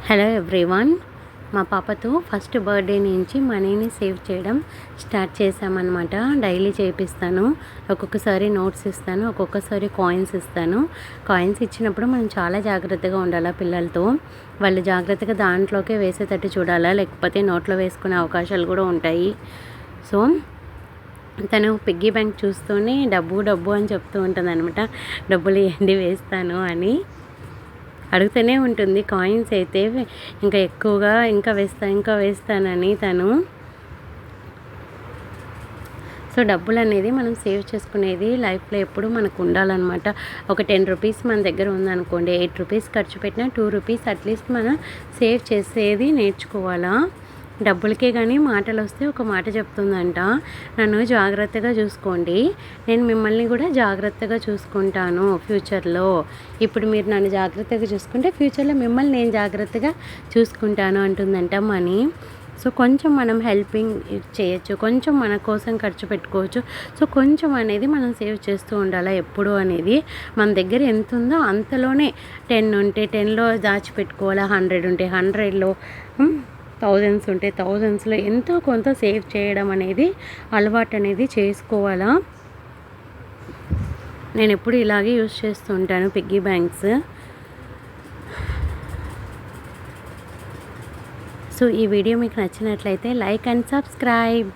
Hello everyone. మా పాపతో first birthday నుంచి మనీని సేవ్ చేయడం స్టార్ట్ చేశామన్నమాట. డైలీ చేపిస్తాను. ఒక్కొక్కసారి నోట్స్ ఇస్తాను, ఒక్కొక్కసారి కాయిన్స్ ఇస్తాను. కాయిన్స్ ఇచ్చినప్పుడు మనం చాలా జాగ్రత్తగా ఉండాలి పిల్లలతో. వాళ్ళు జాగ్రత్తగా దాంట్లోకే వేసేటట్టు చూడాలా, లేకపోతే నోట్లో వేసుకునే అవకాశాలు కూడా ఉంటాయి. సో తను పిగ్గీ బ్యాంక్ చూస్తూనే డబ్బు డబ్బు అని చెప్తూ ఉంటుంది అనమాట. డబ్బులు ఇవ్వండి వేస్తాను అని అడుగుతూనే ఉంటుంది. కాయిన్స్ అయితే ఇంకా ఎక్కువగా ఇంకా వేస్తానని తను. సో డబ్బులు అనేది మనం సేవ్ చేసుకునేది లైఫ్లో ఎప్పుడు మనకు ఉండాలన్నమాట. ఒక 10 రూపీస్ మన దగ్గర ఉందనుకోండి, 8 రూపీస్ ఖర్చు పెట్టినా 2 రూపీస్ అట్లీస్ట్ మనం సేవ్ చేసేది నేర్చుకోవాలా. డబ్బులకే కానీ మాటలు వస్తే ఒక మాట చెప్తుందంట, నన్ను జాగ్రత్తగా చూసుకోండి, నేను మిమ్మల్ని కూడా జాగ్రత్తగా చూసుకుంటాను ఫ్యూచర్లో. ఇప్పుడు మీరు నన్ను జాగ్రత్తగా చూసుకుంటే ఫ్యూచర్లో మిమ్మల్ని నేను జాగ్రత్తగా చూసుకుంటాను అంటుందంట మనీ. సో కొంచెం మనం హెల్పింగ్ చేయొచ్చు, కొంచెం మన కోసం ఖర్చు పెట్టుకోవచ్చు. సో కొంచెం అనేది మనం సేవ్ చేస్తూ ఉండాలి ఎప్పుడు అనేది. మన దగ్గర ఎంత ఉందో అంతలోనే 10 ఉంటే 10లో దాచిపెట్టుకోవాలి, 100 ఉంటే 100లో, థౌజండ్స్ ఉంటే థౌజండ్స్లో ఎంతో కొంత సేవ్ చేయడం అనేది అలవాటు అనేది చేసుకోవాలా. నేను ఎప్పుడు ఇలాగే యూజ్ చేస్తూ ఉంటాను పిగ్గీ బ్యాంక్స్. సో ఈ వీడియో మీకు నచ్చినట్లయితే లైక్ అండ్ సబ్స్క్రైబ్.